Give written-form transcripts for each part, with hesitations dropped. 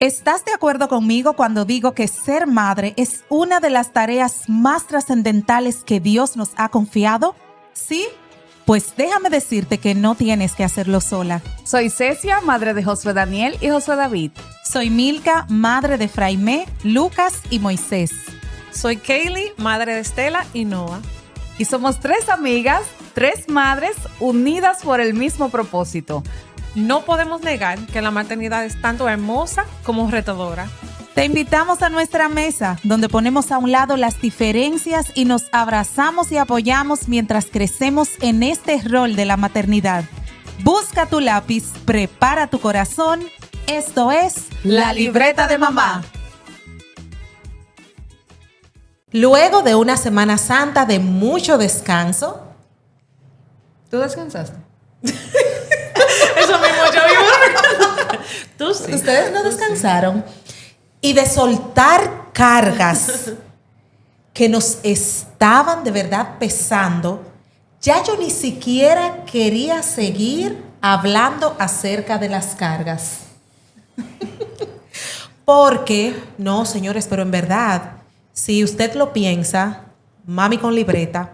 ¿Estás de acuerdo conmigo cuando digo que ser madre es una de las tareas más trascendentales que Dios nos ha confiado? ¿Sí? Pues déjame decirte que no tienes que hacerlo sola. Soy Cecia, madre de Josué Daniel y Josué David. Soy Milka, madre de Fraimé, Lucas y Moisés. Soy Kaylee, madre de Estela y Noah. Y somos 3 amigas, 3 madres unidas por el mismo propósito. No podemos negar que la maternidad es tanto hermosa como retadora. Te invitamos a nuestra mesa, donde ponemos a un lado las diferencias y nos abrazamos y apoyamos mientras crecemos en este rol de la maternidad. Busca tu lápiz, prepara tu corazón. Esto es La Libreta de Mamá. Luego de una Semana Santa de mucho descanso. ¿Tú descansaste? Eso mismo yo vivo. Tú sí. Ustedes no descansaron. Y de soltar cargas que nos estaban de verdad pesando, ya yo ni siquiera quería seguir hablando acerca de las cargas. Porque, no, señores, pero en verdad, si usted lo piensa, mami con libreta,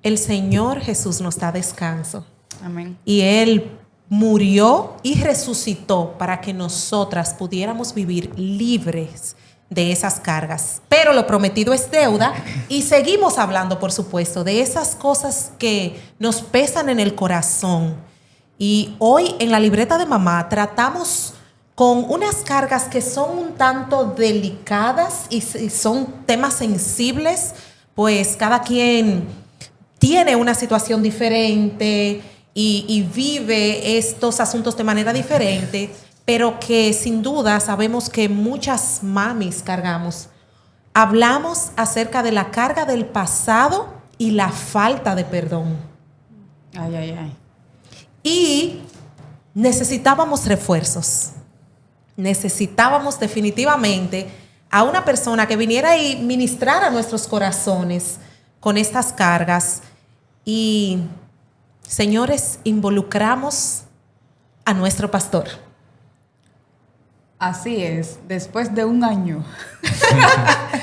el Señor Jesús nos da descanso. Amén. Y Él murió y resucitó para que nosotras pudiéramos vivir libres de esas cargas. Pero lo prometido es deuda y seguimos hablando, por supuesto, de esas cosas que nos pesan en el corazón. Y hoy en la libreta de mamá tratamos con unas cargas que son un tanto delicadas y son temas sensibles, pues cada quien tiene una situación diferente y vive estos asuntos de manera diferente, pero que sin duda sabemos que muchas mamis cargamos. Hablamos acerca de la carga del pasado y la falta de perdón. Ay, ay, ay. Y necesitábamos refuerzos. Necesitábamos definitivamente a una persona que viniera y ministrara nuestros corazones con estas cargas. Y, señores, involucramos a nuestro pastor. Así es, después de un año.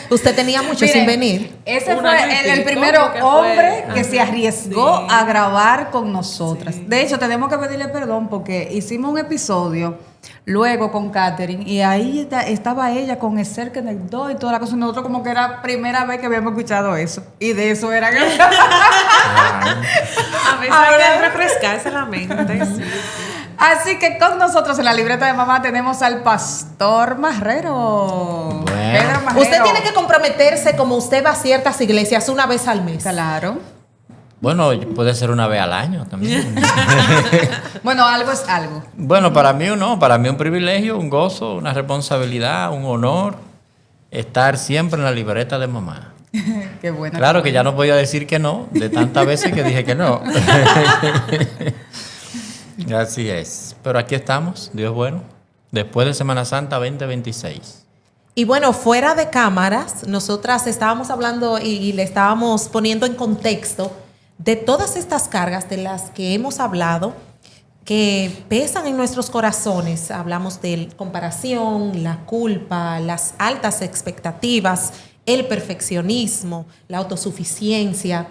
Usted tenía mucho Miren, sin venir. Ese Un fue año y el pico, primero que hombre fue. que se arriesgó Sí. a grabar con nosotras. Sí. De hecho, tenemos que pedirle perdón porque hicimos un episodio luego con Katherine y ahí estaba ella con el cerca en el 2 y toda la cosa. Y nosotros como que era primera vez que habíamos escuchado eso. Y de eso era que... A veces hay que refrescarse la mente. Sí. Así que con nosotros en la libreta de mamá tenemos al pastor Marrero. Bueno. Pedro Marrero. Usted tiene que comprometerse como usted va a ciertas iglesias una vez al mes. Claro. Bueno, puede ser una vez al año también. Bueno, algo es algo. Bueno, para mí no, para mí un privilegio, un gozo, una responsabilidad, un honor estar siempre en la libreta de mamá. Qué bueno. Claro que ya no podía decir que no, de tantas veces que dije que no. Así es. Pero aquí estamos, Dios es bueno, después de Semana Santa 2026. Y bueno, fuera de cámaras, nosotras estábamos hablando y le estábamos poniendo en contexto de todas estas cargas de las que hemos hablado que pesan en nuestros corazones. Hablamos de comparación, la culpa, las altas expectativas, el perfeccionismo, la autosuficiencia.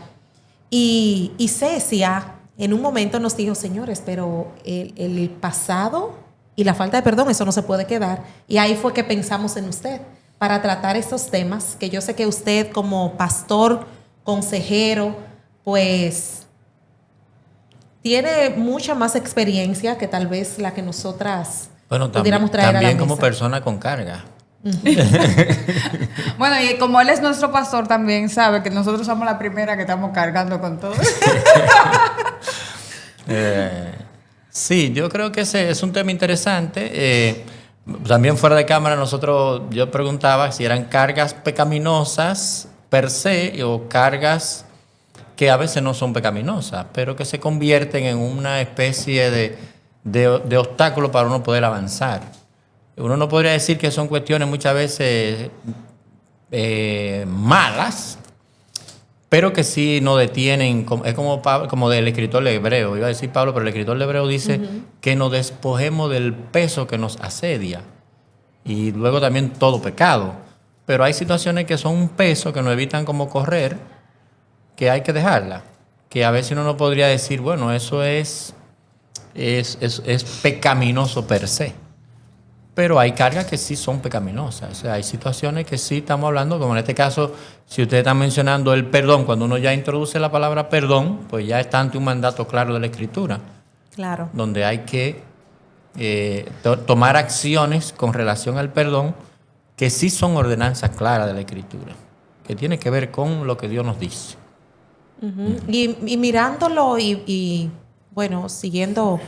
Y Cecia en un momento nos dijo, señores, pero el pasado y la falta de perdón, eso no se puede quedar. Y ahí fue que pensamos en usted para tratar estos temas, que yo sé que usted como pastor, consejero, pues tiene mucha más experiencia que tal vez la que nosotras pudiéramos traer a la también mesa. como persona con carga. Bueno, y como él es nuestro pastor, también sabe que nosotros somos la primera que estamos cargando con todo. Sí, yo creo que ese es un tema interesante. También fuera de cámara yo preguntaba si eran cargas pecaminosas per se o cargas que a veces no son pecaminosas, pero que se convierten en una especie de obstáculo para uno poder avanzar. Uno no podría decir que son cuestiones muchas veces malas, pero que sí nos detienen. Es como del escritor de Hebreo. Iba a decir Pablo, pero el escritor de Hebreo dice que nos despojemos del peso que nos asedia. y luego también todo pecado. Pero hay situaciones que son un peso que nos evitan como correr, que hay que dejarla. Que a veces uno no podría decir, bueno, eso es pecaminoso per se. Pero hay cargas que sí son pecaminosas. O sea, hay situaciones que sí estamos hablando, como en este caso, si ustedes están mencionando el perdón, cuando uno ya introduce la palabra perdón, pues ya está ante un mandato claro de la Escritura, Claro. donde hay que tomar acciones con relación al perdón que sí son ordenanzas claras de la Escritura, que tiene que ver con lo que Dios nos dice. Y mirándolo bueno, siguiendo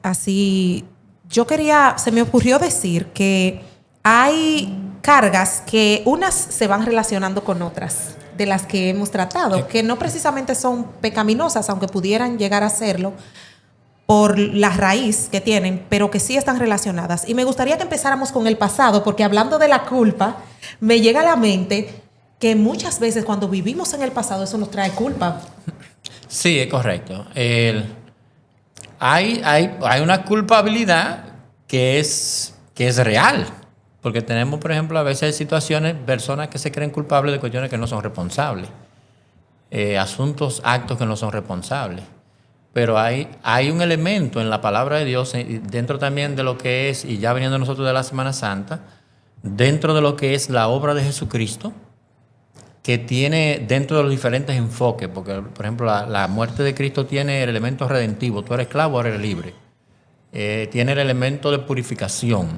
así, se me ocurrió decir que hay cargas que unas se van relacionando con otras de las que hemos tratado, que no precisamente son pecaminosas, aunque pudieran llegar a serlo, por la raíz que tienen, pero que sí están relacionadas. Y me gustaría que empezáramos con el pasado, porque hablando de la culpa, me llega a la mente que muchas veces cuando vivimos en el pasado eso nos trae culpa. Sí, es correcto. Hay una culpabilidad que es real, porque tenemos, por ejemplo, a veces situaciones, personas que se creen culpables de cuestiones que no son responsables, actos que no son responsables. Pero hay un elemento en la palabra de Dios, dentro también de lo que es, y ya viniendo nosotros de la Semana Santa, dentro de lo que es la obra de Jesucristo, que tiene dentro de los diferentes enfoques, porque por ejemplo la muerte de Cristo tiene el elemento redentivo, tú eres esclavo, ahora eres libre. Tiene el elemento de purificación,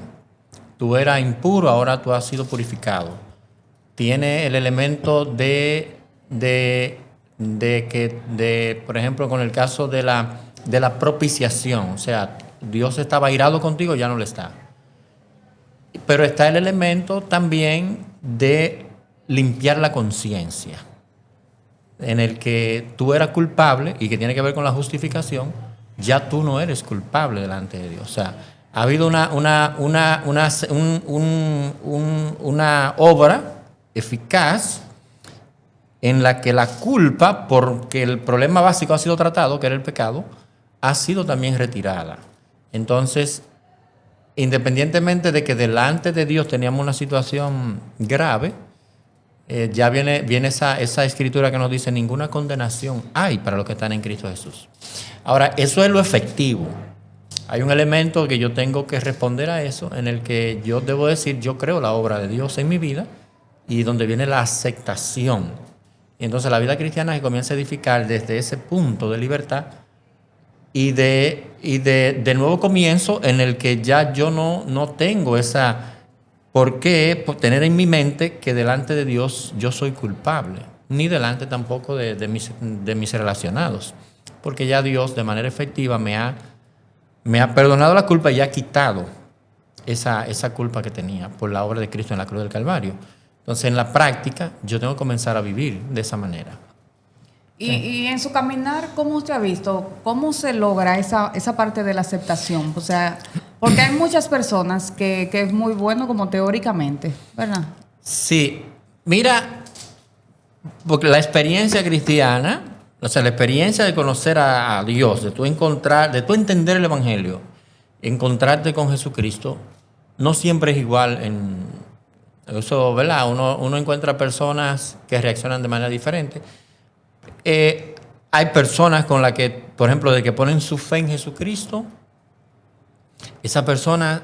tú eras impuro, ahora tú has sido purificado. Tiene el elemento por ejemplo, con el caso de la propiciación, o sea, Dios estaba airado contigo, ya no lo está. Pero está el elemento también de limpiar la conciencia, en el que tú eras culpable y que tiene que ver con la justificación, ya tú no eres culpable delante de Dios. O sea, ha habido una obra eficaz en la que la culpa, porque el problema básico ha sido tratado, que era el pecado, ha sido también retirada. Entonces, independientemente de que delante de Dios teníamos una situación grave, ya viene esa escritura que nos dice: ninguna condenación hay para los que están en Cristo Jesús. Ahora, eso es lo efectivo. Hay un elemento que yo tengo que responder a eso, en el que yo debo decir, yo creo la obra de Dios en mi vida, y donde viene la aceptación. Y entonces la vida cristiana se comienza a edificar desde ese punto de libertad y de nuevo comienzo, en el que ya yo no tengo esa... ¿Por qué tener en mi mente que delante de Dios yo soy culpable? Ni delante tampoco de mis relacionados. Porque ya Dios de manera efectiva me ha perdonado la culpa y ha quitado esa culpa que tenía por la obra de Cristo en la cruz del Calvario. Entonces, en la práctica, yo tengo que comenzar a vivir de esa manera. Y en su caminar, ¿cómo usted ha visto? ¿Cómo se logra esa parte de la aceptación? O sea, porque hay muchas personas que es muy bueno como teóricamente, ¿verdad? Sí. Mira, porque la experiencia cristiana, o sea, la experiencia de conocer a Dios, de tú entender el Evangelio, encontrarte con Jesucristo, no siempre es igual en... Eso, ¿verdad? Uno encuentra personas que reaccionan de manera diferente. Hay personas con las que, por ejemplo, de que ponen su fe en Jesucristo, esas personas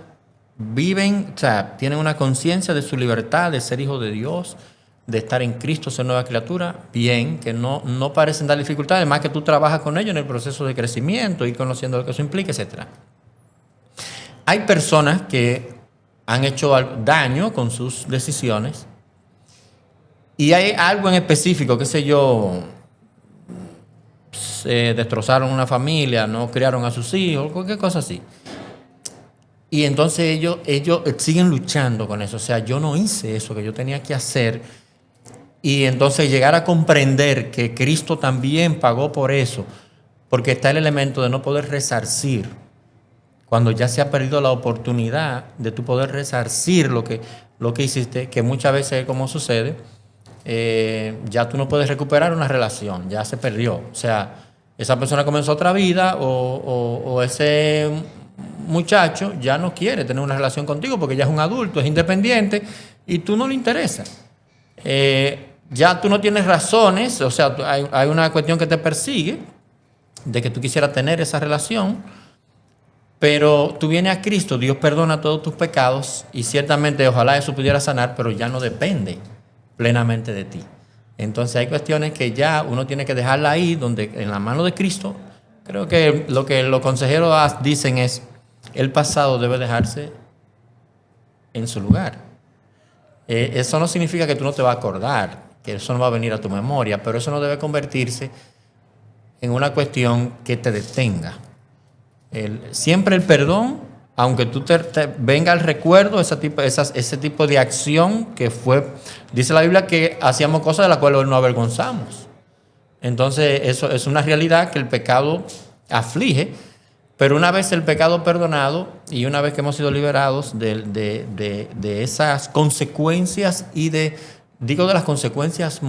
viven, o sea, tienen una conciencia de su libertad, de ser hijos de Dios, de estar en Cristo, ser nueva criatura, bien, que no parecen dar dificultades, más que tú trabajas con ellos en el proceso de crecimiento, ir conociendo lo que eso implica, etc. Hay personas que han hecho daño con sus decisiones y hay algo en específico, qué sé yo, se destrozaron una familia, no criaron a sus hijos, cualquier cosa así. Y entonces ellos siguen luchando con eso. O sea, yo no hice eso que yo tenía que hacer. Y entonces llegar a comprender que Cristo también pagó por eso, porque está el elemento de no poder resarcir. Cuando ya se ha perdido la oportunidad de tú poder resarcir lo que hiciste, que muchas veces, como sucede, ya tú no puedes recuperar una relación, ya se perdió. O sea, esa persona comenzó otra vida o ese muchacho ya no quiere tener una relación contigo porque ya es un adulto, es independiente y tú no le interesas. Ya tú no tienes razones, o sea, hay una cuestión que te persigue de que tú quisieras tener esa relación, pero tú vienes a Cristo, Dios perdona todos tus pecados y ciertamente ojalá eso pudiera sanar, pero ya no depende plenamente de ti. Entonces hay cuestiones que ya uno tiene que dejarla ahí, donde en la mano de Cristo. Creo que los consejeros dicen es, el pasado debe dejarse en su lugar. Eso no significa que tú no te vas a acordar, que eso no va a venir a tu memoria, pero eso no debe convertirse en una cuestión que te detenga. Siempre el perdón, aunque tú te venga al recuerdo ese tipo de acción que fue, dice la Biblia que hacíamos cosas de las cuales no avergonzamos. Entonces eso es una realidad que el pecado aflige, pero una vez el pecado perdonado y una vez que hemos sido liberados de esas consecuencias digo de las consecuencias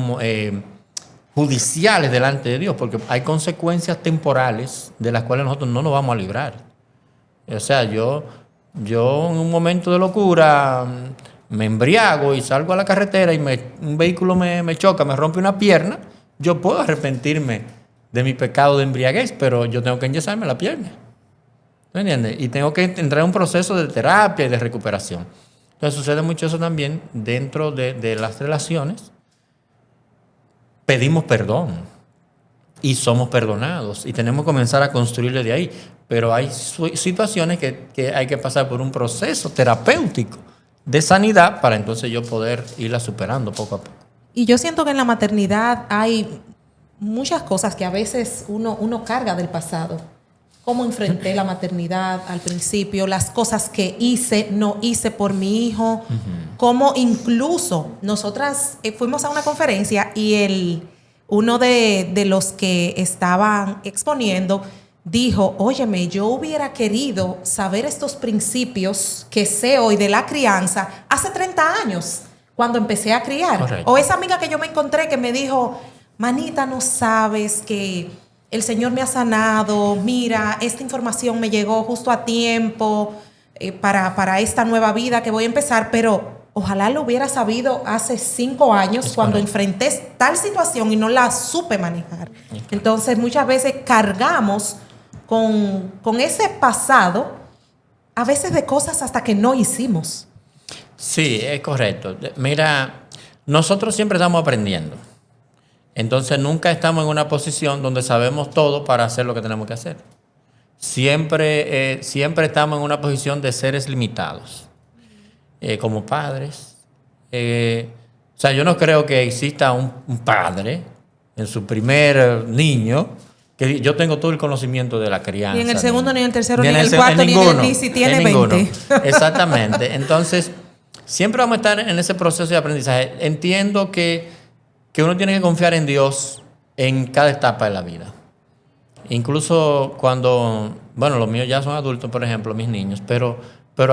judiciales delante de Dios, porque hay consecuencias temporales de las cuales nosotros no nos vamos a librar. O sea, yo en un momento de locura me embriago y salgo a la carretera y un vehículo me choca, me rompe una pierna, yo puedo arrepentirme de mi pecado de embriaguez, pero yo tengo que enyesarme la pierna. ¿Me entiendes? Y tengo que entrar en un proceso de terapia y de recuperación. Entonces sucede mucho eso también dentro de las relaciones. Pedimos perdón y somos perdonados y tenemos que comenzar a construirle de ahí. Pero hay situaciones que hay que pasar por un proceso terapéutico de sanidad para entonces yo poder irla superando poco a poco. Y yo siento que en la maternidad hay muchas cosas que a veces uno carga del pasado. Cómo enfrenté la maternidad al principio, las cosas que no hice por mi hijo, cómo incluso nosotras fuimos a una conferencia y uno de los que estaban exponiendo dijo, óyeme, yo hubiera querido saber estos principios que sé hoy de la crianza hace 30 años, cuando empecé a criar. Correcto. O esa amiga que yo me encontré que me dijo, manita, no sabes que el Señor me ha sanado, mira, esta información me llegó justo a tiempo para esta nueva vida que voy a empezar, pero ojalá lo hubiera sabido hace 5 años cuando enfrenté tal situación y no la supe manejar. Entonces muchas veces cargamos con ese pasado, a veces de cosas hasta que no hicimos. Sí, es correcto. Mira, nosotros siempre estamos aprendiendo. Entonces nunca estamos en una posición donde sabemos todo para hacer lo que tenemos que hacer. Siempre estamos en una posición de seres limitados. Como padres. O sea, yo no creo que exista un padre en su primer niño que yo tengo todo el conocimiento de la crianza. Ni en el segundo, ni en el tercero, ni en el cuarto, ni si tiene 20. Exactamente. Entonces, siempre vamos a estar en ese proceso de aprendizaje. Entiendo que uno tiene que confiar en Dios en cada etapa de la vida. Incluso cuando, los míos ya son adultos, por ejemplo, mis niños, pero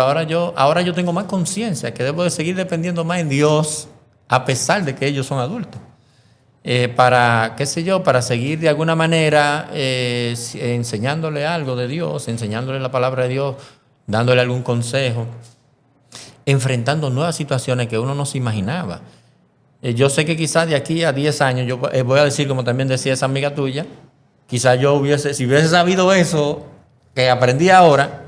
ahora yo tengo más conciencia que debo de seguir dependiendo más en Dios a pesar de que ellos son adultos. Para seguir de alguna manera enseñándole algo de Dios, enseñándole la palabra de Dios, dándole algún consejo, enfrentando nuevas situaciones que uno no se imaginaba. Yo sé que quizás de aquí a 10 años, yo voy a decir, como también decía esa amiga tuya, quizás si hubiese sabido eso que aprendí ahora,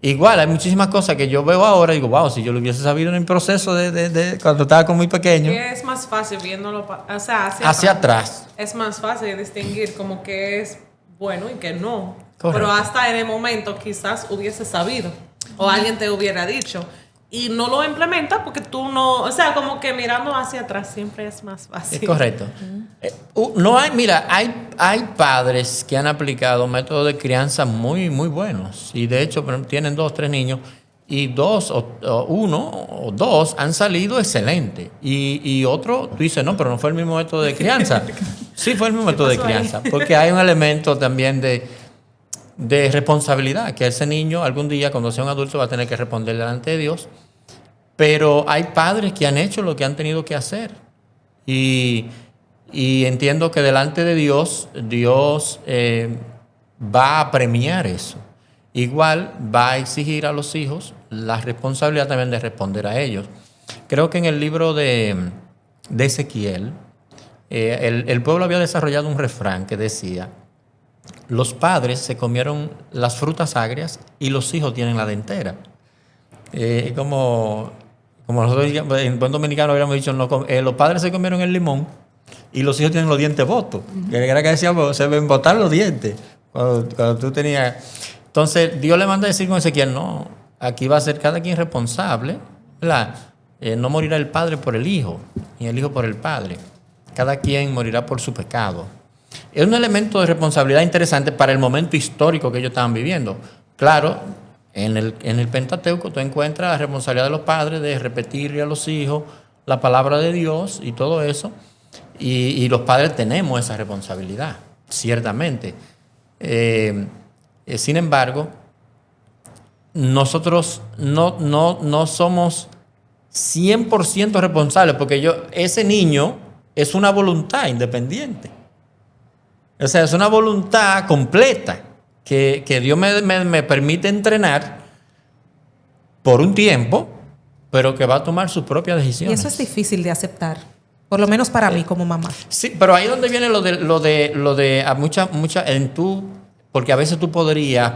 igual hay muchísimas cosas que yo veo ahora y digo, wow, si yo lo hubiese sabido en el proceso de cuando estaba con muy pequeño. Y es más fácil viéndolo hacia atrás. Es más fácil distinguir como que es bueno y que no. Correcto. Pero hasta en el momento quizás hubiese sabido o alguien te hubiera dicho. Y no lo implementa porque tú no... O sea, como que mirando hacia atrás siempre es más fácil. Es correcto. Hay padres que han aplicado métodos de crianza muy, muy buenos. Y de hecho tienen 2, 3 niños. Y uno o dos han salido excelentes. Y otro, tú dices, no, pero no fue el mismo método de crianza. Sí fue el mismo método de crianza. Porque hay un elemento también de responsabilidad. Que ese niño algún día, cuando sea un adulto, va a tener que responder delante de Dios. Pero hay padres que han hecho lo que han tenido que hacer. Y entiendo que delante de Dios va a premiar eso. igual va a exigir a los hijos la responsabilidad también de responder a ellos. Creo que en el libro de Ezequiel, el pueblo había desarrollado un refrán que decía: los padres se comieron las frutas agrias y los hijos tienen la dentera. Como nosotros en buen dominicano habíamos dicho, los padres se comieron el limón y los hijos tienen los dientes botos. Era que decíamos, se ven botar los dientes. Cuando tú tenías... Entonces, Dios le manda a decir con Ezequiel, no, aquí va a ser cada quien responsable, ¿verdad? No morirá el padre por el hijo, ni el hijo por el padre. Cada quien morirá por su pecado. Es un elemento de responsabilidad interesante para el momento histórico que ellos estaban viviendo. Claro, en el Pentateuco tú encuentras la responsabilidad de los padres de repetirle a los hijos la palabra de Dios y todo eso. Y los padres tenemos esa responsabilidad, ciertamente. Sin embargo, nosotros no somos 100% responsables, porque ese niño es una voluntad independiente. O sea, es una voluntad completa que Dios me permite entrenar por un tiempo, pero que va a tomar sus propias decisiones. Y eso es difícil de aceptar, por lo menos para mí como mamá. Sí, pero ahí es donde viene lo de porque a veces tú podrías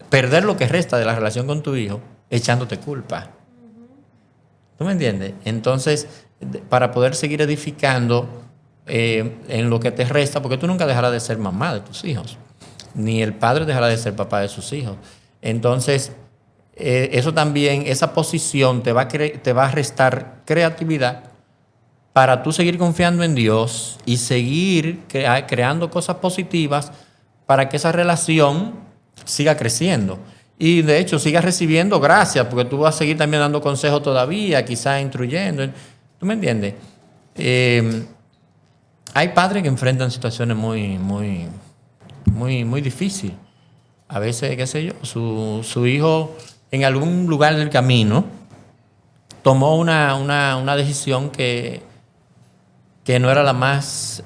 perder lo que resta de la relación con tu hijo echándote culpa. ¿Tú me entiendes? Entonces, para poder seguir edificando en lo que te resta, porque tú nunca dejarás de ser mamá de tus hijos, ni el padre dejará de ser papá de sus hijos. Entonces, eso también, esa posición te va a restar creatividad para tú seguir confiando en Dios y seguir creando cosas positivas para que esa relación siga creciendo. Y de hecho sigas recibiendo gracias, porque tú vas a seguir también dando consejos todavía, quizás instruyendo. ¿Tú me entiendes? Hay padres que enfrentan situaciones muy difíciles. A veces, qué sé yo, su hijo en algún lugar del camino tomó una decisión que no era la más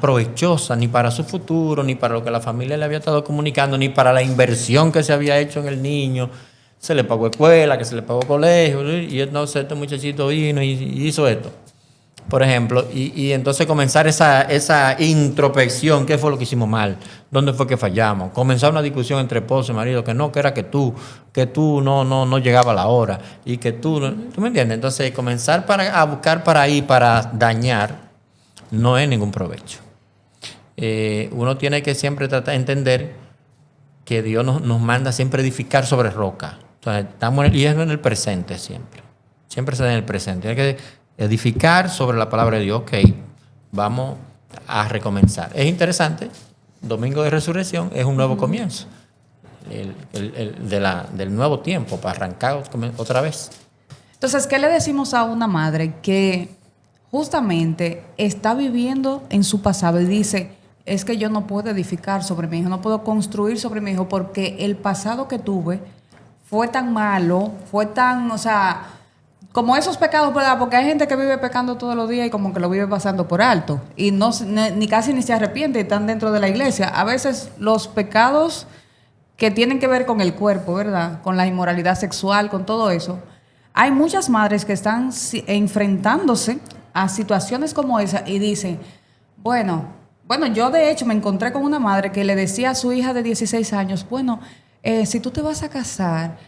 provechosa ni para su futuro, ni para lo que la familia le había estado comunicando, ni para la inversión que se había hecho en el niño. Se le pagó escuela, que se le pagó colegio, y entonces este muchachito vino y hizo esto, por ejemplo. Y entonces comenzar esa introspección: ¿qué fue lo que hicimos mal? ¿Dónde fue que fallamos? Comenzar una discusión entre esposo y marido, que era que tú no llegaba a la hora, y que ¿tú me entiendes? Entonces comenzar a buscar para dañar no es ningún provecho. Uno tiene que siempre tratar de entender que Dios nos manda siempre edificar sobre roca. Entonces, y es en el presente siempre. Siempre se da en el presente. Hay que edificar sobre la palabra de Dios. Ok, vamos a recomenzar. Es interesante. Domingo de Resurrección es un nuevo comienzo. Del nuevo tiempo, para arrancar otra vez. Entonces, ¿qué le decimos a una madre que justamente está viviendo en su pasado y dice: es que yo no puedo edificar sobre mi hijo, no puedo construir sobre mi hijo porque el pasado que tuve fue tan malo, como esos pecados, ¿verdad? Porque hay gente que vive pecando todos los días y como que lo vive pasando por alto y ni casi ni se arrepiente y están dentro de la iglesia. A veces los pecados que tienen que ver con el cuerpo, ¿verdad? Con la inmoralidad sexual, con todo eso. Hay muchas madres que están enfrentándose a situaciones como esa y dicen: bueno, yo de hecho me encontré con una madre que le decía a su hija de 16 años, si tú te vas a casar,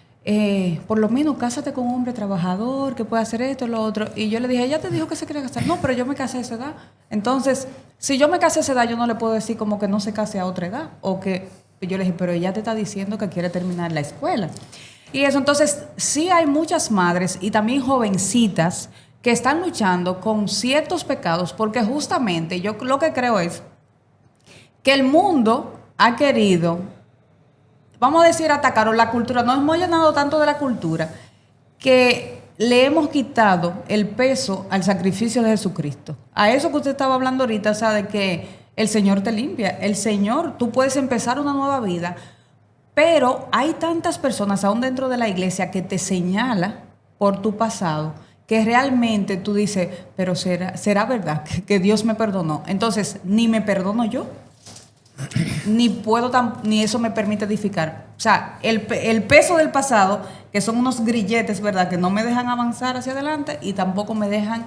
por lo menos cásate con un hombre trabajador que pueda hacer esto y lo otro. Y yo le dije: ella te dijo que se quería casar. No, pero yo me casé a esa edad. Entonces, si yo me casé a esa edad, yo no le puedo decir como que no se case a otra edad. Yo le dije: pero ella te está diciendo que quiere terminar la escuela. Y eso, entonces, sí hay muchas madres y también jovencitas que están luchando con ciertos pecados, porque justamente yo lo que creo es que el mundo ha querido, vamos a decir, atacar la cultura. Nos hemos llenado tanto de la cultura que le hemos quitado el peso al sacrificio de Jesucristo. A eso que usted estaba hablando ahorita, o sea, de que el Señor te limpia. El Señor, tú puedes empezar una nueva vida, pero hay tantas personas aún dentro de la iglesia que te señala por tu pasado, que realmente tú dices: pero será verdad que Dios me perdonó. Entonces, ni me perdono yo. ni eso me permite edificar. O sea, el peso del pasado, que son unos grilletes, ¿verdad? Que no me dejan avanzar hacia adelante y tampoco me dejan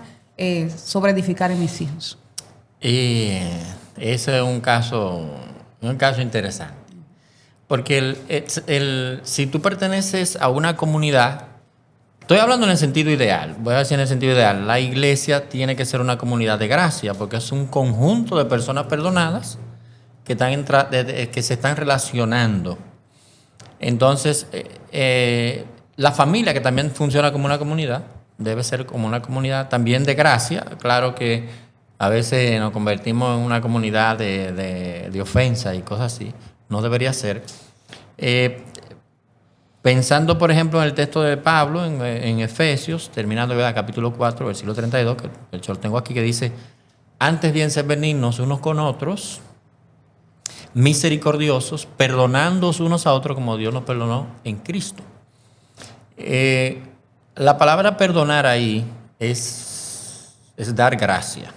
sobreedificar en mis hijos. Y ese es un caso interesante. Porque si tú perteneces a una comunidad, estoy hablando en el sentido ideal, voy a decir en el sentido ideal, la iglesia tiene que ser una comunidad de gracia, porque es un conjunto de personas perdonadas que se están relacionando. Entonces, la familia, que también funciona como una comunidad, debe ser como una comunidad también de gracia. Claro que a veces nos convertimos en una comunidad de ofensa y cosas así. No debería ser. Pensando, por ejemplo, en el texto de Pablo, en Efesios, terminando capítulo 4, versículo 32, que yo lo tengo aquí, que dice: antes bien ser benignos unos con otros, misericordiosos, perdonándoos unos a otros como Dios nos perdonó en Cristo. La palabra perdonar ahí es dar gracia.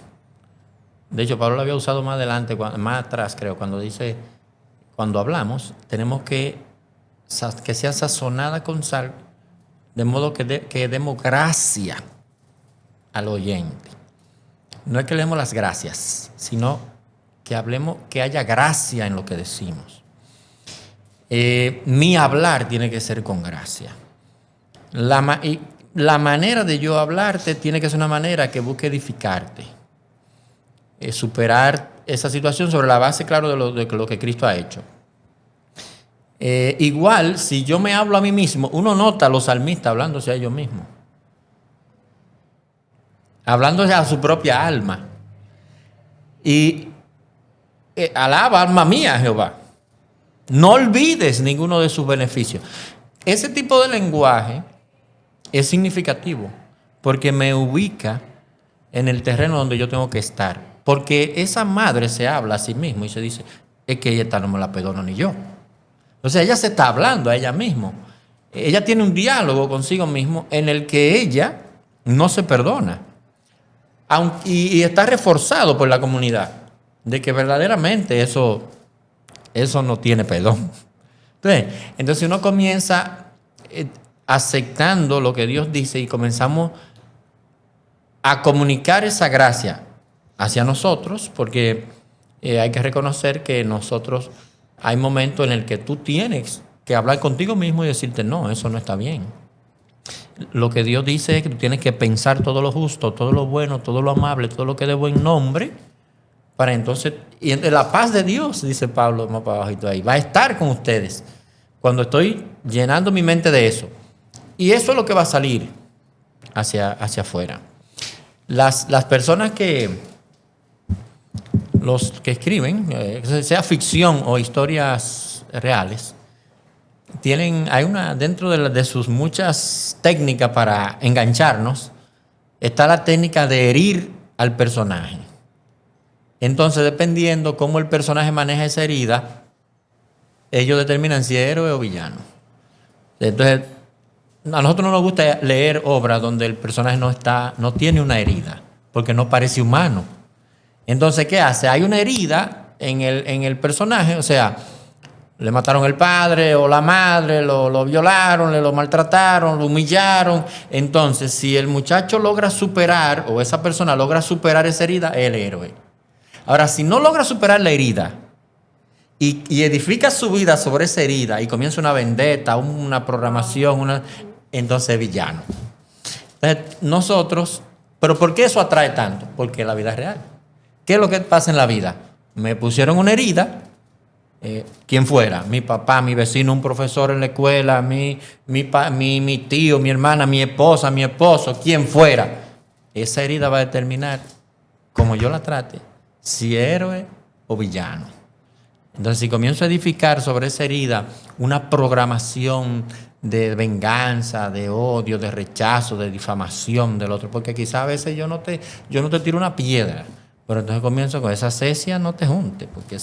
De hecho, Pablo lo había usado más adelante, más atrás creo, cuando hablamos, tenemos que sea sazonada con sal, de modo que demos gracia al oyente. No es que le demos las gracias, sino que hablemos, que haya gracia en lo que decimos. Mi hablar tiene que ser con gracia. La manera de yo hablarte tiene que ser una manera que busque edificarte. Superar esa situación sobre la base, claro, de lo que Cristo ha hecho. Igual, si yo me hablo a mí mismo, uno nota a los salmistas hablándose a ellos mismos. Hablándose a su propia alma. Y alaba, alma mía, Jehová. No olvides ninguno de sus beneficios. Ese tipo de lenguaje es significativo porque me ubica en el terreno donde yo tengo que estar. Porque esa madre se habla a sí misma y se dice: es que ella no me la perdono ni yo. O sea, ella se está hablando a ella misma. Ella tiene un diálogo consigo mismo en el que ella no se perdona. Y está reforzado por la comunidad de que verdaderamente eso no tiene perdón. Entonces uno comienza aceptando lo que Dios dice y comenzamos a comunicar esa gracia hacia nosotros, porque hay que reconocer que nosotros hay momentos en el que tú tienes que hablar contigo mismo y decirte: no, eso no está bien. Lo que Dios dice es que tú tienes que pensar todo lo justo, todo lo bueno, todo lo amable, todo lo que de buen nombre, para entonces, y la paz de Dios, dice Pablo más para abajo, ahí va a estar con ustedes cuando estoy llenando mi mente de eso. Y eso es lo que va a salir hacia afuera. Las personas los que escriben, sea ficción o historias reales, dentro de sus muchas técnicas para engancharnos, está la técnica de herir al personaje. Entonces, dependiendo cómo el personaje maneja esa herida, ellos determinan si es héroe o villano. Entonces, a nosotros no nos gusta leer obras donde el personaje no tiene una herida, porque no parece humano. Entonces, ¿qué hace? Hay una herida en el personaje, o sea, le mataron el padre o la madre, lo violaron, lo maltrataron, lo humillaron. Entonces, si el muchacho logra superar, o esa persona logra superar esa herida, es el héroe. Ahora, si no logra superar la herida y edifica su vida sobre esa herida y comienza una vendetta, una programación, entonces es villano. Entonces, nosotros, ¿pero por qué eso atrae tanto? Porque la vida es real. ¿Qué es lo que pasa en la vida? Me pusieron una herida, quien fuera, mi papá, mi vecino, un profesor en la escuela, mi tío, mi hermana, mi esposa, mi esposo, quien fuera. Esa herida va a determinar, como yo la trate, si es héroe o villano. Entonces, si comienzo a edificar sobre esa herida una programación de venganza, de odio, de rechazo, de difamación del otro, porque quizás a veces yo no te tiro una piedra, pero entonces comienzo con esa cesia, no te juntes, porque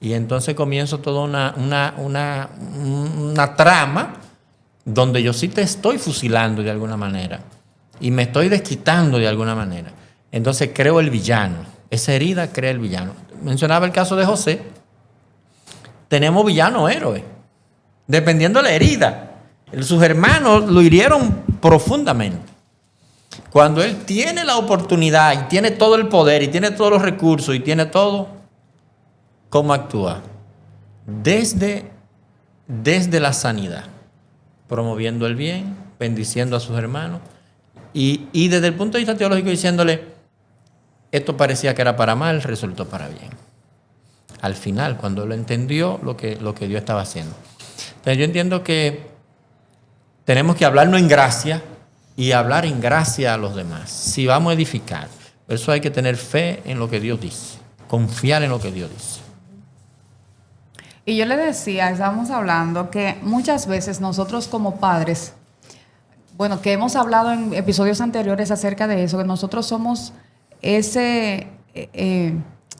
y entonces comienzo toda una trama donde yo sí te estoy fusilando de alguna manera y me estoy desquitando de alguna manera. Entonces creo el villano. Esa herida crea el villano. Mencionaba el caso de José. tenemos villano héroe. Dependiendo de la herida. Sus hermanos lo hirieron profundamente. Cuando él tiene la oportunidad y tiene todo el poder y tiene todos los recursos y tiene todo, ¿cómo actúa? Desde la sanidad, promoviendo el bien, bendiciendo a sus hermanos y desde el punto de vista teológico diciéndole, esto parecía que era para mal, resultó para bien. Al final, cuando él entendió lo que Dios estaba haciendo. Entonces yo entiendo que tenemos que hablarnos en gracia y hablar en gracia a los demás. Si vamos a edificar, por eso hay que tener fe en lo que Dios dice, confiar en lo que Dios dice. Y yo le decía, estábamos hablando que muchas veces nosotros como padres, bueno, que hemos hablado en episodios anteriores acerca de eso, que nosotros somos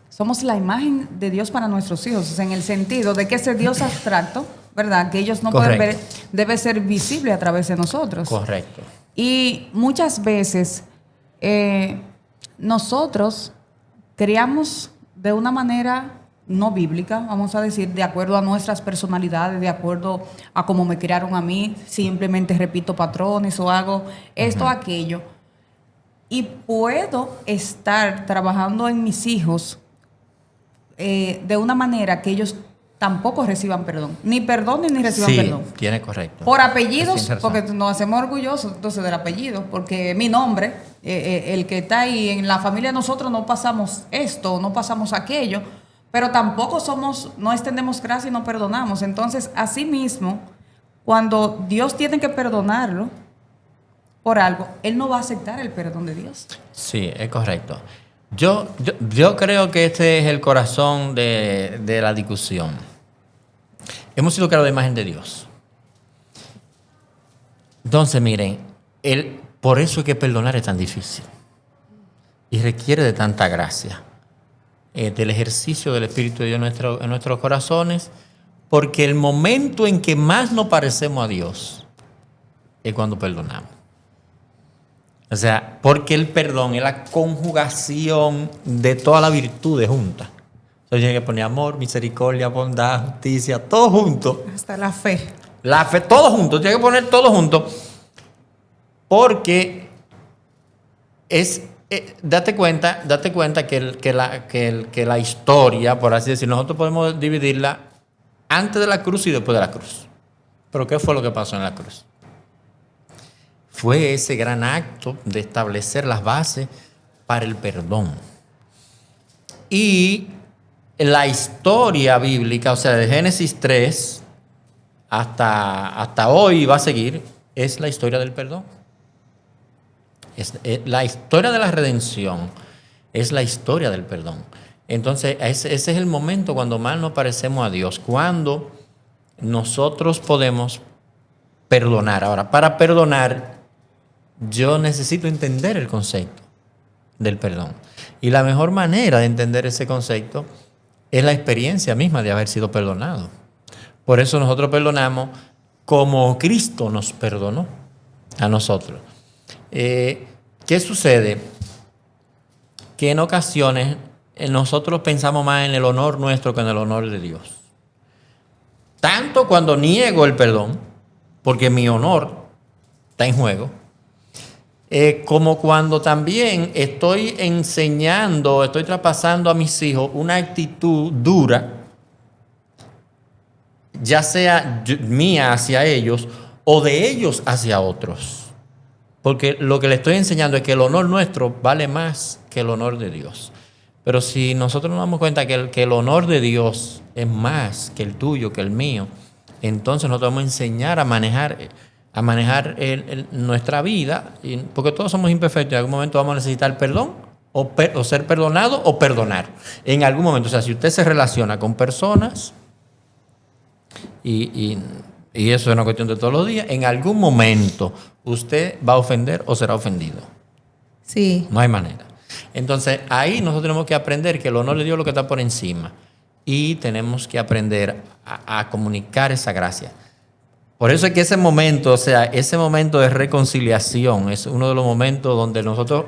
somos la imagen de Dios para nuestros hijos, o sea, en el sentido de que ese Dios abstracto, ¿verdad? Que ellos no pueden ver, debe ser visible a través de nosotros. Correcto. Y muchas veces nosotros criamos de una manera no bíblica, vamos a decir, de acuerdo a nuestras personalidades, de acuerdo a cómo me criaron a mí, simplemente repito patrones o hago esto, aquello. Y puedo estar trabajando en mis hijos de una manera que ellos tampoco reciban perdón. Ni perdonen ni reciban perdón. Sí, tiene correcto. Por apellidos, porque nos hacemos orgullosos entonces del apellido, porque mi nombre, el que está ahí en la familia, nosotros no pasamos esto, no pasamos aquello, pero tampoco no extendemos gracia y no perdonamos. Entonces, así mismo, cuando Dios tiene que perdonarlo por algo, Él no va a aceptar el perdón de Dios. Sí, es correcto. Yo creo que este es el corazón de la discusión. Hemos sido creados de imagen de Dios. Entonces, miren, por eso es que perdonar es tan difícil. Y requiere de tanta gracia. Del ejercicio del Espíritu de Dios en nuestros corazones. Porque el momento en que más nos parecemos a Dios es cuando perdonamos. O sea, porque el perdón es la conjugación de todas las virtudes juntas. Entonces tiene que poner amor, misericordia, bondad, justicia, todo junto. Hasta la fe. La fe, todo junto. Tiene que poner todo junto. Porque date cuenta que la historia, por así decirlo, nosotros podemos dividirla antes de la cruz y después de la cruz. Pero ¿qué fue lo que pasó en la cruz? Fue ese gran acto de establecer las bases para el perdón. Y la historia bíblica, o sea, de Génesis 3 hasta hoy va a seguir, es la historia del perdón. La historia de la redención es la historia del perdón. Entonces, ese es el momento cuando más nos parecemos a Dios, cuando nosotros podemos perdonar. Ahora, para perdonar, yo necesito entender el concepto del perdón. Y la mejor manera de entender ese concepto es la experiencia misma de haber sido perdonado. Por eso nosotros perdonamos como Cristo nos perdonó a nosotros. ¿Qué sucede? Que en ocasiones nosotros pensamos más en el honor nuestro que en el honor de Dios. Tanto cuando niego el perdón, porque mi honor está en juego, como cuando también estoy enseñando, estoy traspasando a mis hijos una actitud dura, ya sea mía hacia ellos o de ellos hacia otros. Porque lo que le estoy enseñando es que el honor nuestro vale más que el honor de Dios. Pero si nosotros nos damos cuenta que el honor de Dios es más que el tuyo, que el mío, entonces nosotros vamos a enseñar a manejar nuestra vida, porque todos somos imperfectos. En algún momento vamos a necesitar perdón o ser perdonado o perdonar. En algún momento, o sea, si usted se relaciona con personas y eso es una cuestión de todos los días, en algún momento usted va a ofender o será ofendido. Sí. No hay manera. Entonces, ahí nosotros tenemos que aprender que el honor de Dios es lo que está por encima y tenemos que aprender a comunicar esa gracia. Por eso es que ese momento, o sea, ese momento de reconciliación es uno de los momentos donde nosotros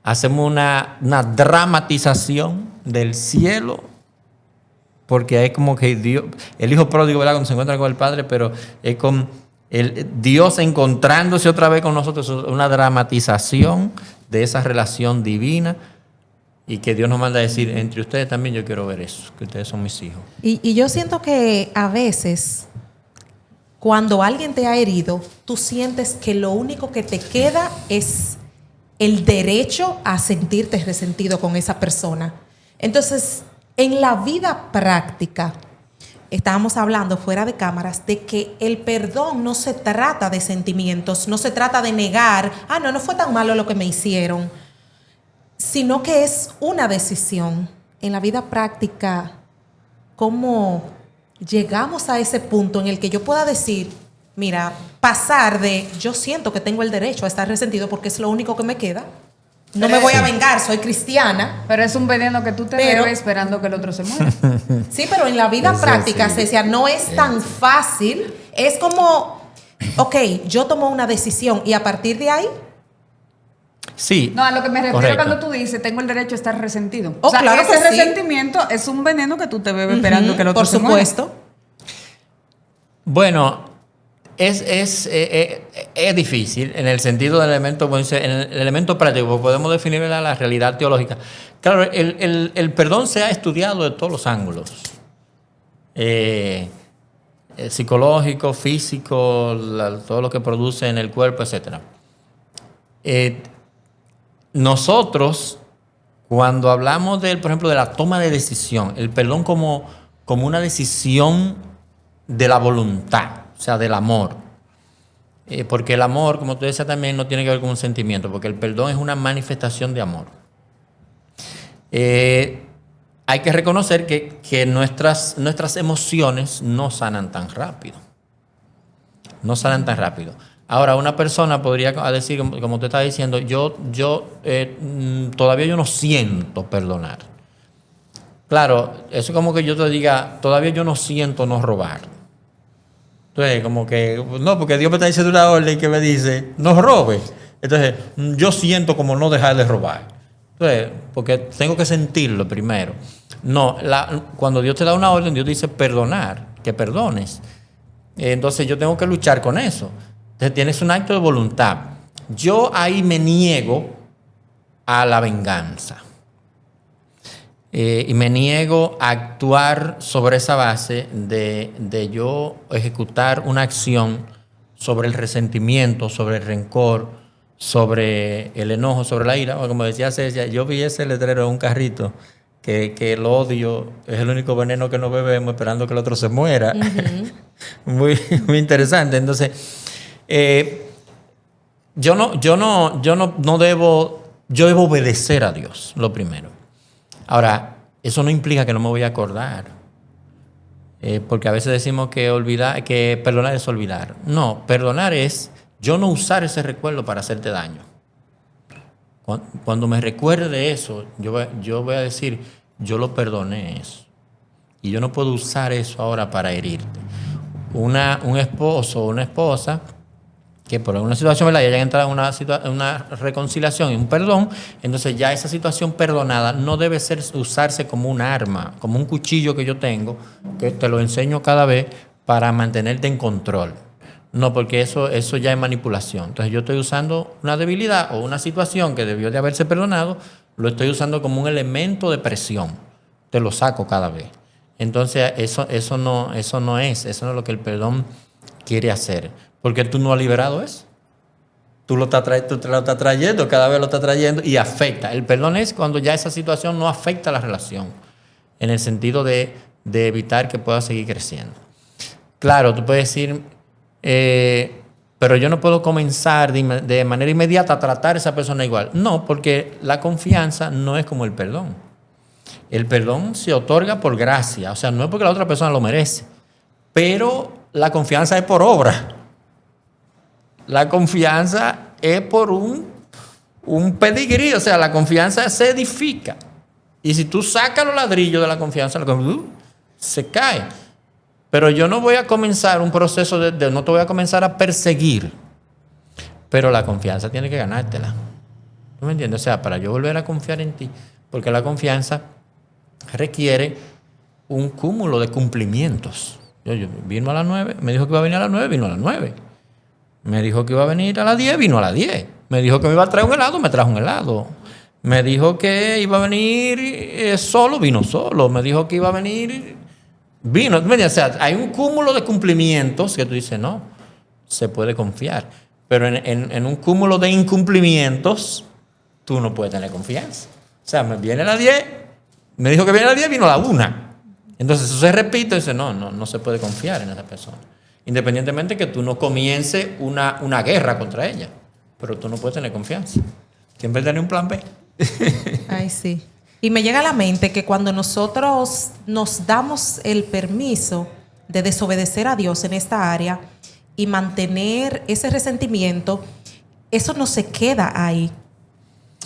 hacemos una dramatización del cielo porque es como que Dios, el hijo pródigo, ¿verdad? Cuando se encuentra con el padre, pero es con Dios encontrándose otra vez con nosotros, una dramatización de esa relación divina, y que Dios nos manda a decir, entre ustedes también yo quiero ver eso, que ustedes son mis hijos. Y yo siento que a veces, cuando alguien te ha herido, tú sientes que lo único que te queda es el derecho a sentirte resentido con esa persona. Entonces, en la vida práctica, estábamos hablando fuera de cámaras de que el perdón no se trata de sentimientos, no se trata de negar, no fue tan malo lo que me hicieron, sino que es una decisión. En la vida práctica, ¿cómo llegamos a ese punto en el que yo pueda decir, mira, pasar de yo siento que tengo el derecho a estar resentido porque es lo único que me queda? No me voy a vengar, soy cristiana. Pero es un veneno que tú te bebes esperando que el otro se muera. Sí, pero en la vida Eso práctica, sí. Cecia, no es tan fácil. Es como, ok, yo tomo una decisión y a partir de ahí, Sí. No, a lo que me refiero correcto. cuando tú dices, tengo el derecho a estar resentido. Oh, claro ese que sí. resentimiento es un veneno que tú te bebes esperando que el otro por se muera. supuesto. Bueno, es difícil en el sentido del elemento, como dice, en el elemento práctico, podemos definir la realidad teológica. Claro, el perdón se ha estudiado de todos los ángulos. Psicológico, físico, todo lo que produce en el cuerpo, etc. Nosotros, cuando hablamos por ejemplo, de la toma de decisión, el perdón como una decisión de la voluntad, o sea, del amor. Porque el amor, como tú decías también, no tiene que ver con un sentimiento, porque el perdón es una manifestación de amor. Hay que reconocer que nuestras emociones no sanan tan rápido. No sanan tan rápido. Ahora, una persona podría decir, como te estaba diciendo, todavía yo no siento perdonar. Claro, eso es como que yo te diga, todavía yo no siento no robar. Entonces, como que, no, porque Dios me está diciendo una orden que me dice, no robes. Entonces, yo siento como no dejar de robar. Entonces, porque tengo que sentirlo primero. No, cuando Dios te da una orden, Dios dice perdonar, que perdones. Entonces, yo tengo que luchar con eso. Entonces, tienes un acto de voluntad. Yo ahí me niego a la venganza. Y me niego a actuar sobre esa base de yo ejecutar una acción sobre el resentimiento, sobre el rencor, sobre el enojo, sobre la ira. O como decía Cecia, yo vi ese letrero en un carrito que el odio es el único veneno que no bebemos esperando que el otro se muera. Muy, muy interesante. Entonces, yo debo obedecer a Dios, lo primero. Ahora, eso no implica que no me voy a acordar, porque a veces decimos que perdonar es olvidar. No, perdonar es yo no usar ese recuerdo para hacerte daño. Cuando me recuerde de eso, yo voy a decir, yo lo perdoné eso. Y yo no puedo usar eso ahora para herirte. Un esposo o una esposa que por alguna situación, ¿verdad?, ya hayan entrado en una reconciliación y un perdón, entonces ya esa situación perdonada no debe usarse como un arma, como un cuchillo que yo tengo, que te lo enseño cada vez para mantenerte en control. No, porque eso ya es manipulación. Entonces yo estoy usando una debilidad o una situación que debió de haberse perdonado, lo estoy usando como un elemento de presión. Te lo saco cada vez. Entonces eso no es lo que el perdón quiere hacer. Porque tú no has liberado eso. Tú te lo estás trayendo, cada vez lo estás trayendo y afecta. El perdón es cuando ya esa situación no afecta la relación, en el sentido de evitar que pueda seguir creciendo. Claro, tú puedes decir, pero yo no puedo comenzar de manera inmediata a tratar a esa persona igual. No, porque la confianza no es como el perdón. El perdón se otorga por gracia, o sea, no es porque la otra persona lo merece, pero la confianza es por obra. La confianza es por un pedigrí, o sea, la confianza se edifica. Y si tú sacas los ladrillos de la confianza, se cae. Pero yo no voy a comenzar un proceso no te voy a comenzar a perseguir. Pero la confianza tiene que ganártela. ¿Tú me entiendes? O sea, para yo volver a confiar en ti, porque la confianza requiere un cúmulo de cumplimientos. Vino a las 9, me dijo que iba a venir a las 9, vino a las 9. Me dijo que iba a venir a las 10, vino a las 10. Me dijo que me iba a traer un helado, me trajo un helado. Me dijo que iba a venir solo, vino solo. Me dijo que iba a venir, vino. O sea, hay un cúmulo de cumplimientos que tú dices, no, se puede confiar. Pero en un cúmulo de incumplimientos, tú no puedes tener confianza. O sea, me viene a las 10, me dijo que viene a las 10, vino a las 1. Entonces eso se repite y dice, no se puede confiar en esa persona. Independientemente que tú no comiences una guerra contra ella. Pero tú no puedes tener confianza. Siempre tener un plan B. Ay, sí. Y me llega a la mente que cuando nosotros nos damos el permiso de desobedecer a Dios en esta área y mantener ese resentimiento, eso no se queda ahí.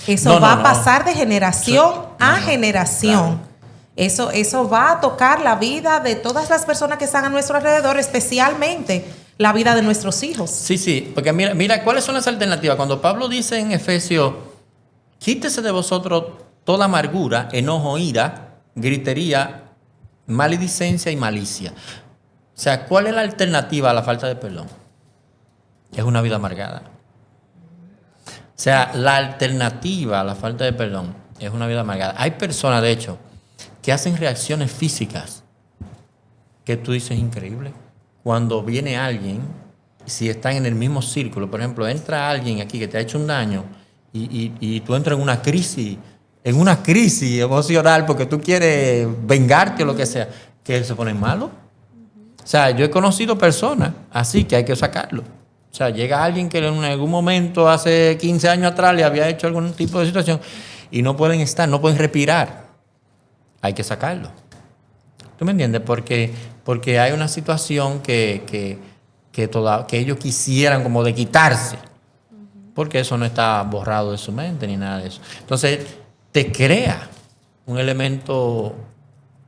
Eso va a pasar de generación a generación. Claro. Eso va a tocar la vida de todas las personas que están a nuestro alrededor, especialmente la vida de nuestros hijos. Sí, porque mira, ¿cuáles son las alternativas? Cuando Pablo dice en Efesios, quítese de vosotros toda amargura, enojo, ira, gritería, maledicencia y malicia. O sea, ¿cuál es la alternativa a la falta de perdón? Es una vida amargada. O sea, la alternativa a la falta de perdón es una vida amargada. Hay personas, de hecho, que hacen reacciones físicas que tú dices increíble. Cuando viene alguien, si están en el mismo círculo, por ejemplo, entra alguien aquí que te ha hecho un daño y tú entras en una crisis emocional porque tú quieres vengarte o lo que sea, que él se pone malo. O sea, yo he conocido personas así que hay que sacarlo. O sea, llega alguien que en algún momento, hace 15 años atrás, le había hecho algún tipo de situación y no pueden respirar. Hay que sacarlo. ¿Tú me entiendes? Porque hay una situación que ellos quisieran como de quitarse. Porque eso no está borrado de su mente ni nada de eso. Entonces, te crea un elemento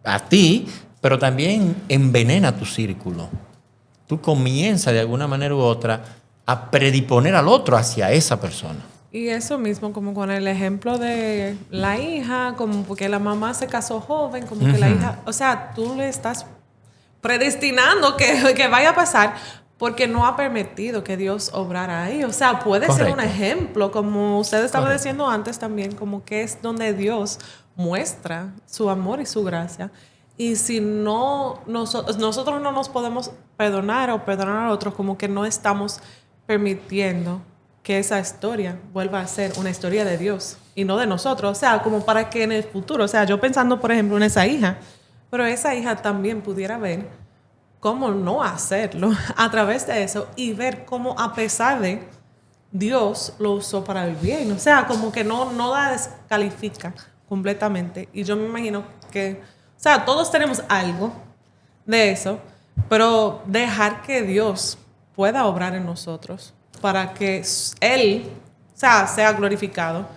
a ti, pero también envenena tu círculo. Tú comienzas de alguna manera u otra a predisponer al otro hacia esa persona. Y eso mismo, como con el ejemplo de la hija, como porque la mamá se casó joven, como que la hija, o sea, tú le estás predestinando que vaya a pasar porque no ha permitido que Dios obrara ahí. O sea, puede ser un ejemplo, como usted estaba diciendo antes también, como que es donde Dios muestra su amor y su gracia. Y si no, nosotros no nos podemos perdonar o perdonar a otros, como que no estamos permitiendo que esa historia vuelva a ser una historia de Dios y no de nosotros. O sea, como para que en el futuro, o sea, yo pensando, por ejemplo, en esa hija, pero esa hija también pudiera ver cómo no hacerlo a través de eso y ver cómo a pesar de Dios lo usó para el bien. O sea, como que no la descalifica completamente. Y yo me imagino que, o sea, todos tenemos algo de eso, pero dejar que Dios pueda obrar en nosotros para que Él, o sea glorificado.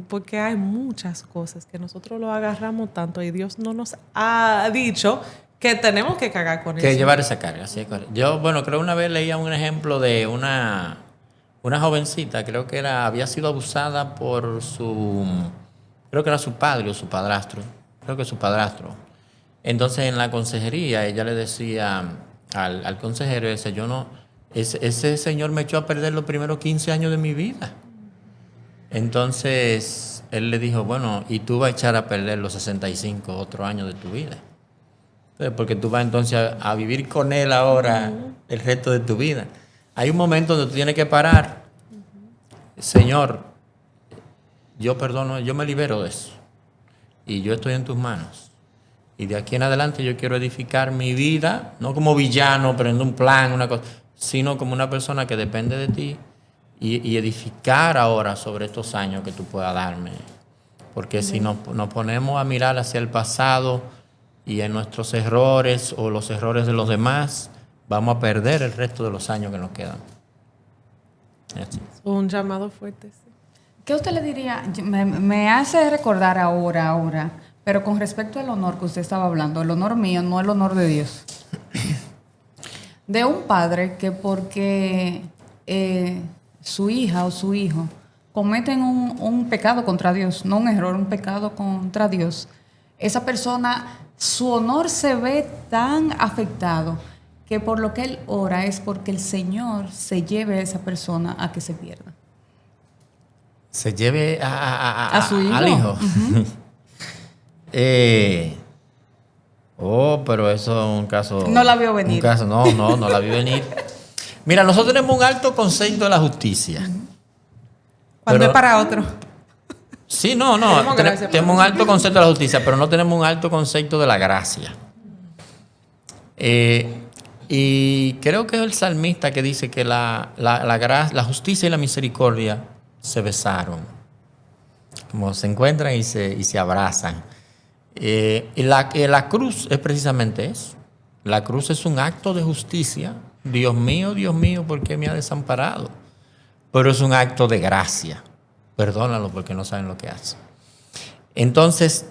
Porque hay muchas cosas que nosotros lo agarramos tanto y Dios no nos ha dicho que tenemos que cargar con eso. Que llevar esa carga, sí. Yo, creo una vez leía un ejemplo de una jovencita, creo que había sido abusada por creo que era su padre o su padrastro. Creo que su padrastro. Entonces en la consejería ella le decía al consejero ese, ese señor me echó a perder los primeros 15 años de mi vida. Entonces él le dijo, bueno, y tú vas a echar a perder los 65 otros años de tu vida. Porque tú vas entonces a vivir con él ahora el resto de tu vida. Hay un momento donde tú tienes que parar. Señor, yo perdono, yo me libero de eso. Y yo estoy en tus manos. Y de aquí en adelante yo quiero edificar mi vida, no como villano, prendo un plan, una cosa, sino como una persona que depende de ti y edificar ahora sobre estos años que tú puedas darme. Porque si nos ponemos a mirar hacia el pasado y en nuestros errores o los errores de los demás, vamos a perder el resto de los años que nos quedan. Así. Un llamado fuerte, sí. ¿Qué usted le diría? Me hace recordar ahora, pero con respecto al honor que usted estaba hablando, el honor mío, no el honor de Dios. De un padre que porque su hija o su hijo cometen un pecado contra Dios, no un error, un pecado contra Dios, esa persona su honor se ve tan afectado que por lo que él ora es porque el Señor se lleve a esa persona a que se pierda. Se lleve A su hijo. al hijo. Pero eso es un caso... No la vio venir. Un caso, no la vi venir. Mira, nosotros tenemos un alto concepto de la justicia. Cuando Pero- es para otro. Sí, no. Tenemos gracia, Tenemos un alto concepto de la justicia, pero no tenemos un alto concepto de la gracia. Y creo que es el salmista que dice que la justicia y la misericordia se besaron. Como se encuentran y se abrazan. Y la cruz es precisamente eso. La cruz es un acto de justicia. Dios mío, ¿por qué me ha desamparado? Pero es un acto de gracia. Perdónalo porque no saben lo que hacen. Entonces,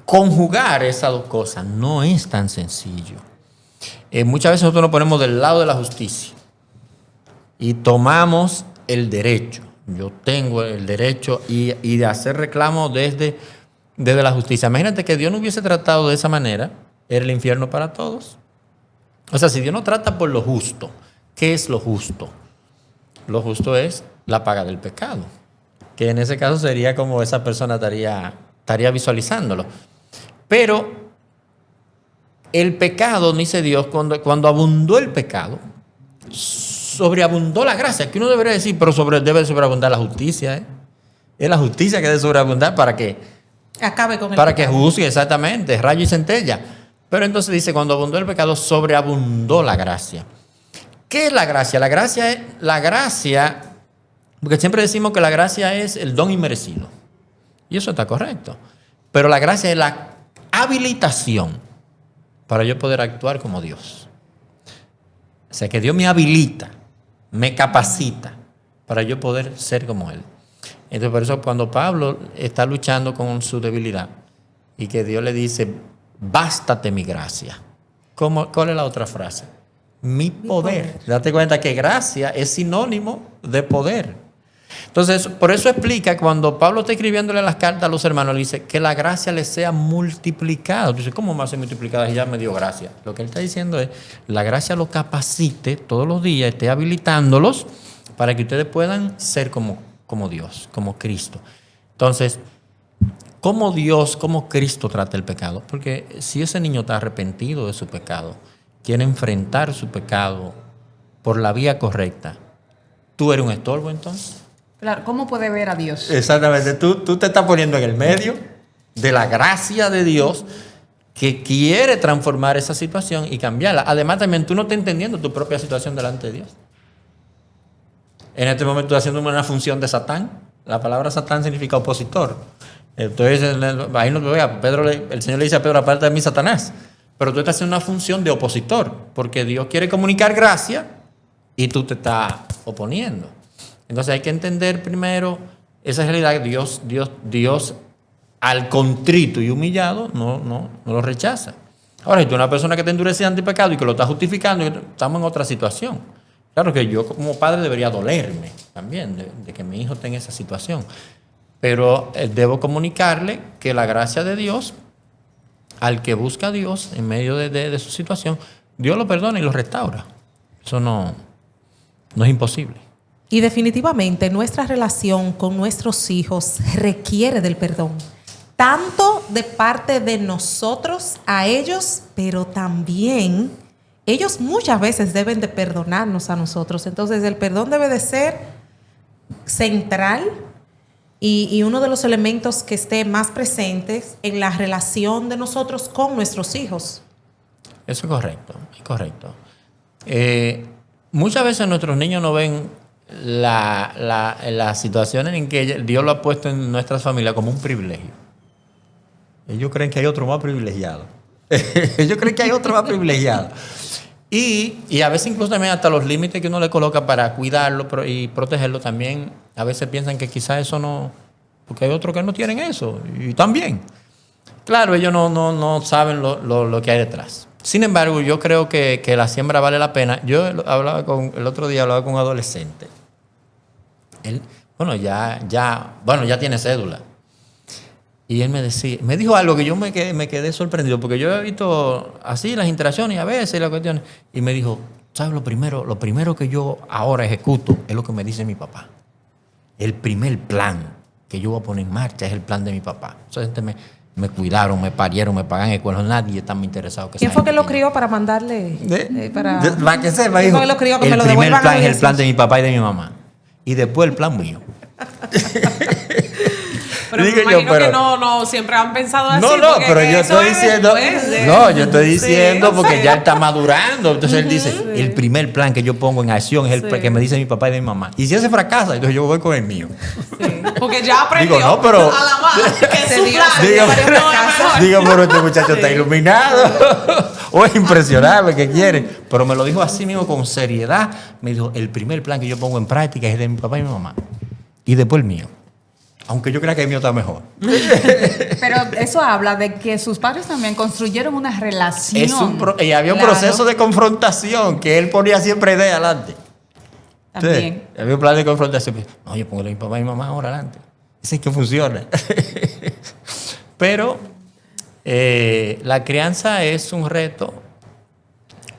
conjugar esas dos cosas no es tan sencillo. Muchas veces nosotros nos ponemos del lado de la justicia y tomamos el derecho. Yo tengo el derecho y de hacer reclamo desde la justicia. Imagínate que Dios no hubiese tratado de esa manera, era el infierno para todos. O sea, si Dios no trata por lo justo, ¿qué es lo justo? Lo justo es la paga del pecado, que en ese caso sería como esa persona estaría visualizándolo. Pero el pecado, dice Dios, cuando abundó el pecado, sobreabundó la gracia, que uno debería decir, pero debe sobreabundar la justicia. Es la justicia que debe sobreabundar para que Acabe con el para que pecado. juzgue, exactamente, rayo y centella. Pero entonces dice, cuando abundó el pecado, sobreabundó la gracia. ¿Qué es la gracia? La gracia, porque siempre decimos que la gracia es el don inmerecido. Y eso está correcto. Pero la gracia es la habilitación para yo poder actuar como Dios. O sea, que Dios me habilita, me capacita para yo poder ser como Él. Entonces, por eso cuando Pablo está luchando con su debilidad y que Dios le dice, bástate mi gracia. ¿Cuál es la otra frase? Mi poder. Date cuenta que gracia es sinónimo de poder. Entonces, por eso explica cuando Pablo está escribiéndole las cartas a los hermanos, le dice que la gracia les sea multiplicada. Dice, ¿cómo va a ser multiplicada si ya me dio gracia? Lo que él está diciendo es, la gracia los capacite todos los días, esté habilitándolos para que ustedes puedan ser como Dios, como Cristo. Entonces, ¿cómo Cristo trata el pecado? Porque si ese niño está arrepentido de su pecado, quiere enfrentar su pecado por la vía correcta, ¿tú eres un estorbo entonces? Claro, ¿cómo puede ver a Dios? Exactamente, tú te estás poniendo en el medio de la gracia de Dios que quiere transformar esa situación y cambiarla. Además, también tú no estás entendiendo tu propia situación delante de Dios. En este momento estás haciendo una función de Satán. La palabra Satán significa opositor. Entonces, ahí no vea, el Señor le dice a Pedro, aparte de mí, Satanás. Pero tú estás haciendo una función de opositor, porque Dios quiere comunicar gracia y tú te estás oponiendo. Entonces hay que entender primero esa realidad. Dios al contrito y humillado no lo rechaza. Ahora, si tú eres una persona que te endurece ante el pecado y que lo está justificando, estamos en otra situación. Claro que yo como padre debería dolerme también de que mi hijo esté en esa situación. Pero debo comunicarle que la gracia de Dios, al que busca a Dios en medio de su situación, Dios lo perdona y lo restaura. Eso no es imposible. Y definitivamente nuestra relación con nuestros hijos requiere del perdón. Tanto de parte de nosotros a ellos, pero también ellos muchas veces deben de perdonarnos a nosotros. Entonces el perdón debe de ser central y uno de los elementos que esté más presentes en la relación de nosotros con nuestros hijos. Eso es correcto. Muchas veces nuestros niños no ven las situaciones en que Dios lo ha puesto en nuestras familias como un privilegio. Ellos creen que hay otro más privilegiado. Y a veces incluso también hasta los límites que uno le coloca para cuidarlo y protegerlo también, a veces piensan que quizás eso no, porque hay otros que no tienen eso, y también. Claro, ellos no saben lo que hay detrás. Sin embargo, yo creo que la siembra vale la pena. El otro día hablaba con un adolescente. Él, ya tiene cédula. Y él me dijo algo que yo me quedé sorprendido, porque yo he visto así las interacciones a veces las cuestiones. Y me dijo, ¿sabes lo primero que yo ahora ejecuto es lo que me dice mi papá? El primer plan que yo voy a poner en marcha es el plan de mi papá. Entonces me cuidaron, me parieron, me pagan escuelas, nadie está muy interesado. ¿Quién fue que lo crió para mandarle? Para que sepa, ¿Quién dijo, fue que lo crió? Que el me lo primer devuelvan plan a es el veces. plan de mi papá y de mi mamá. Y después el plan mío. Pero me imagino que no siempre han pensado así. No, porque pero yo eso estoy es diciendo. después de- No, yo estoy diciendo Sí, porque sí. ya él está madurando. Entonces él dice: el primer plan que yo pongo en acción es el Sí. que me dice mi papá y de mi mamá. Y si ese fracasa, entonces yo voy con el mío. Sí, porque ya aprendió Digo, no, pero- a la mala que es Se su dio- plan. se dio Digo, varios fracasos. digo, pero este muchacho está iluminado. O es impresionable que quiere. Pero me lo dijo así mismo con seriedad. Me dijo: el primer plan que yo pongo en práctica es el de mi papá y mi mamá. Y después el mío. Aunque yo crea que el mío está mejor. Pero eso habla de que sus padres también construyeron una relación. Y había un Claro, proceso de confrontación que él ponía siempre idea adelante. también. Sí, había un plan de confrontación. No, yo pongo a mi papá y mi mamá ahora adelante. Ese es que funciona. Pero la crianza es un reto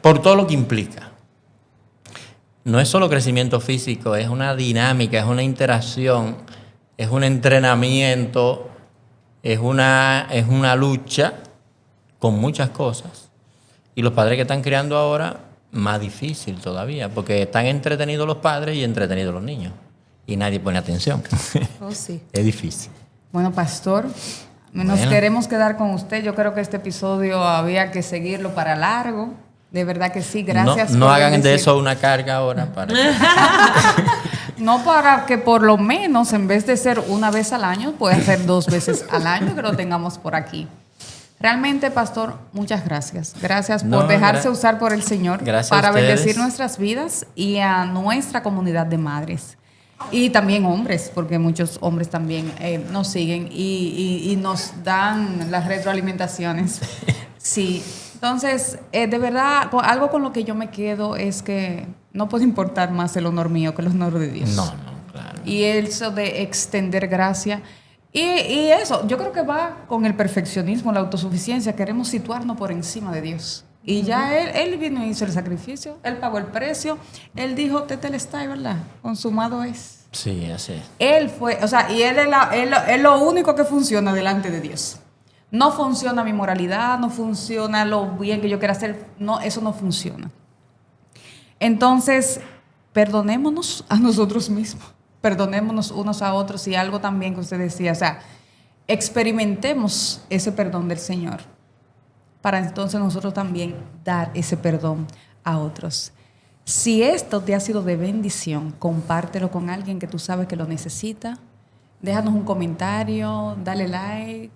por todo lo que implica. No es solo crecimiento físico, es una dinámica, es una interacción, es un entrenamiento, es una lucha con muchas cosas. Y los padres que están criando ahora, más difícil todavía, porque están entretenidos los padres y entretenidos los niños. Y nadie pone atención. Oh, sí. Es difícil. Bueno, pastor, nos Bueno. queremos quedar con usted. Yo creo que este episodio había que seguirlo para largo. De verdad que sí, gracias. No por hagan de bendecir. eso una carga ahora. No, para que por lo menos en vez de ser una vez al año, pueda ser 2 veces al año que lo tengamos por aquí. Realmente, pastor, muchas gracias. Gracias por No, dejarse usar por el Señor gracias a para ustedes. bendecir nuestras vidas y a nuestra comunidad de madres. Y también hombres, porque muchos hombres también nos siguen y nos dan las retroalimentaciones. Sí. Entonces, de verdad, algo con lo que yo me quedo es que no puede importar más el honor mío que el honor de Dios. No, claro. Y eso de extender gracia. Y eso, yo creo que va con el perfeccionismo, la autosuficiencia. Queremos situarnos por encima de Dios. Y ya él vino y hizo el sacrificio, él pagó el precio, él dijo, tetelestai, ¿verdad? Consumado es. Sí, así es. Él fue, o sea, y él es lo único que funciona delante de Dios. No funciona mi moralidad, no funciona lo bien que yo quiera hacer, no, eso no funciona. Entonces, perdonémonos a nosotros mismos, perdonémonos unos a otros y algo también que usted decía, o sea, experimentemos ese perdón del Señor para entonces nosotros también dar ese perdón a otros. Si esto te ha sido de bendición, compártelo con alguien que tú sabes que lo necesita. Déjanos un comentario, dale like,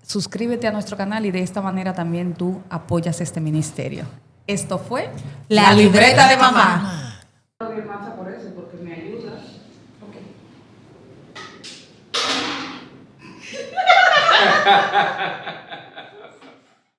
suscríbete a nuestro canal y de esta manera también tú apoyas este ministerio. Esto fue La libreta de mamá. Por eso, porque me ayuda. Okay.